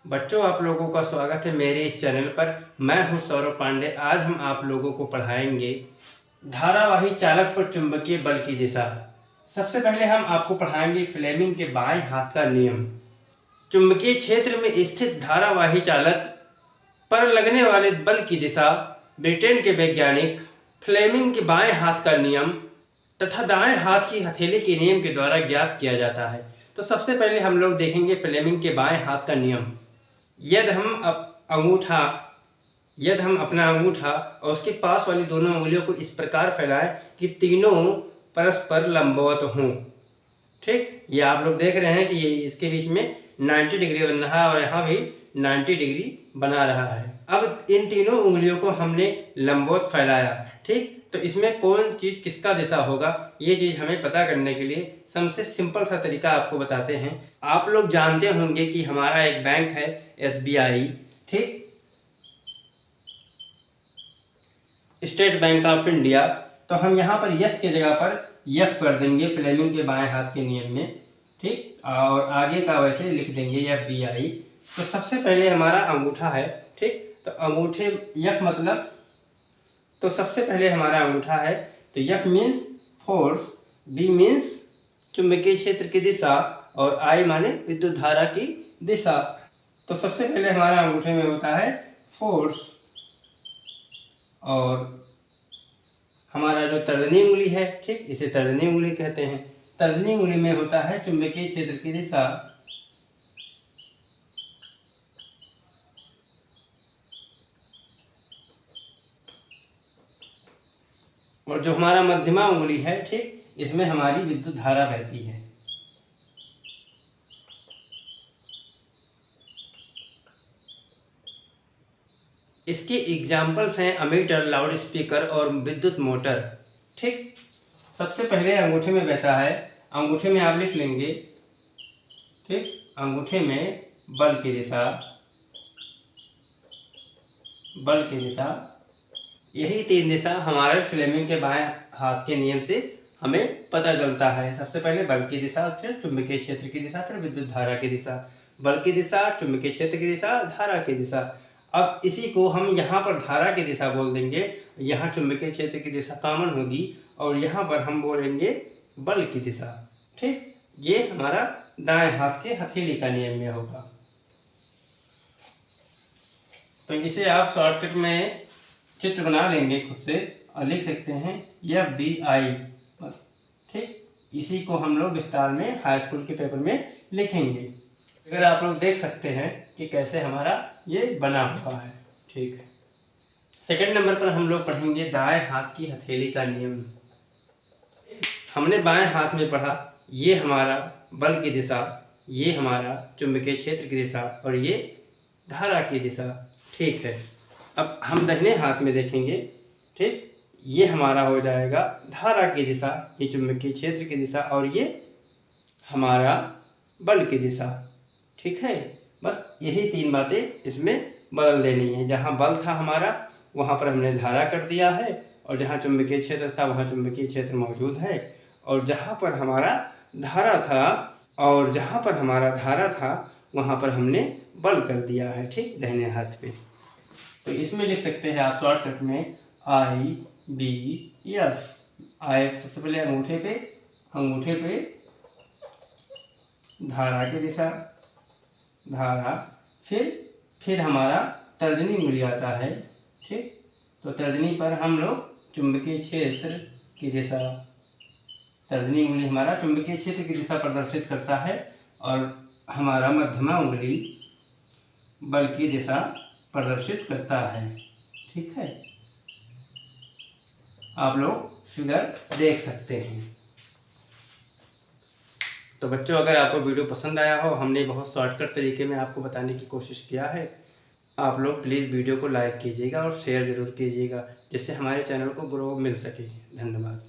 बच्चों, आप लोगों का स्वागत है मेरे इस चैनल पर। मैं हूं सौरभ पांडे। आज हम आप लोगों को पढ़ाएंगे धारावाही चालक पर चुंबकीय बल की दिशा। सबसे पहले हम आपको पढ़ाएंगे फ्लेमिंग के बाएं हाथ का नियम। चुंबकीय क्षेत्र में स्थित धारावाही चालक पर लगने वाले बल की दिशा ब्रिटेन के वैज्ञानिक फ्लेमिंग के बाएं हाथ का नियम तथा दाएं हाथ की हथेली के नियम के द्वारा ज्ञात किया जाता है। तो सबसे पहले हम लोग देखेंगे फ्लेमिंग के बाएं हाथ का नियम। यदि हम अपना अंगूठा और उसके पास वाली दोनों उंगलियों को इस प्रकार फैलाएं कि तीनों परस्पर लंबवत हों। ठीक, ये आप लोग देख रहे हैं कि ये इसके बीच में 90 डिग्री बन रहा है और यहाँ भी 90 डिग्री बना रहा है। अब इन तीनों उंगलियों को हमने लंबवत फैलाया। ठीक, तो इसमें कौन चीज किसका दिशा होगा, ये चीज हमें पता करने के लिए सबसे सिंपल सा तरीका आपको बताते हैं। आप लोग जानते होंगे कि हमारा एक बैंक है SBI, ठीक, स्टेट बैंक ऑफ इंडिया। तो हम यहाँ पर यस की जगह पर यफ कर देंगे फ्लेमिंग के बाएं हाथ के नियम में। ठीक, और आगे का वैसे लिख देंगे FBI। तो सबसे पहले हमारा अंगूठा है। ठीक, तो अंगूठे यफ मतलब, तो सबसे पहले हमारा अंगूठा है। तो F means force, B means चुंबकीय क्षेत्र की दिशा और आई माने विद्युत धारा की दिशा। तो सबसे पहले हमारा अंगूठे में होता है फोर्स और हमारा जो तर्जनी उंगली है, ठीक, इसे तर्जनी उंगली कहते हैं। तर्जनी उंगली में होता है चुंबकीय क्षेत्र की दिशा और जो हमारा मध्यमा उंगली है, ठीक, इसमें हमारी विद्युत धारा बहती है। इसके एग्जाम्पल्स हैं अमीटर, लाउड स्पीकर और विद्युत मोटर। ठीक, सबसे पहले अंगूठे में बहता है। अंगूठे में आप लिख लेंगे, ठीक, अंगूठे में बल की दिशा, बल की दिशा, यही तीन दिशा हमारे फ्लेमिंग के बाएं हाथ के नियम से हमें पता चलता है। सबसे पहले बल की दिशा, फिर चुंबकीय क्षेत्र की दिशा, फिर विद्युत धारा की दिशा। बल की दिशा, चुंबकीय क्षेत्र की दिशा, धारा की दिशा। अब इसी को हम यहाँ पर धारा की दिशा बोल देंगे, यहाँ चुंबकीय क्षेत्र की दिशा कॉमन होगी और यहाँ पर हम बोलेंगे बल की दिशा। ठीक, ये हमारा दाएं हाथ के हथेली का नियम में होगा। तो इसे आप शॉर्टकट में चित्र बना लेंगे खुद से और लिख सकते हैं FBI। ठीक, इसी को हम लोग विस्तार में हाई स्कूल के पेपर में लिखेंगे। अगर आप लोग देख सकते हैं कि कैसे हमारा ये बना हुआ है। ठीक है, सेकंड नंबर पर हम लोग पढ़ेंगे दाएं हाथ की हथेली का नियम। हमने बाएं हाथ में पढ़ा, ये हमारा बल की दिशा, ये हमारा चुंबकीय क्षेत्र की दिशा और ये धारा की दिशा। ठीक है, अब हम दाहिने हाथ में देखेंगे। ठीक, ये हमारा हो जाएगा धारा की दिशा, ये चुंबकीय क्षेत्र की दिशा और ये हमारा बल की दिशा। ठीक है, बस यही तीन बातें इसमें बदल देनी है। जहाँ बल था हमारा वहाँ पर हमने धारा कर दिया है और जहाँ चुंबकीय क्षेत्र था वहाँ चुंबकीय क्षेत्र मौजूद है और जहाँ पर हमारा धारा था वहाँ पर हमने बल कर दिया है। ठीक, दाहिने हाथ पे। तो इसमें लिख सकते हैं आप शॉर्टकट में IBF। आई सबसे पहले अंगूठे पे धारा की दिशा, धारा, फिर हमारा तर्जनी उंगली आता है। ठीक, तो तर्जनी पर हम लोग चुंबकीय क्षेत्र की दिशा, तर्जनी उंगली हमारा चुंबकीय क्षेत्र की दिशा प्रदर्शित करता है और हमारा मध्यमा उंगली बल की दिशा प्रदर्शित करता है। ठीक है, आप लोग फिगर देख सकते हैं। तो बच्चों, अगर आपको वीडियो पसंद आया हो, हमने बहुत शॉर्टकट तरीके में आपको बताने की कोशिश किया है। आप लोग प्लीज़ वीडियो को लाइक कीजिएगा और शेयर ज़रूर कीजिएगा, जिससे हमारे चैनल को ग्रो मिल सके। धन्यवाद।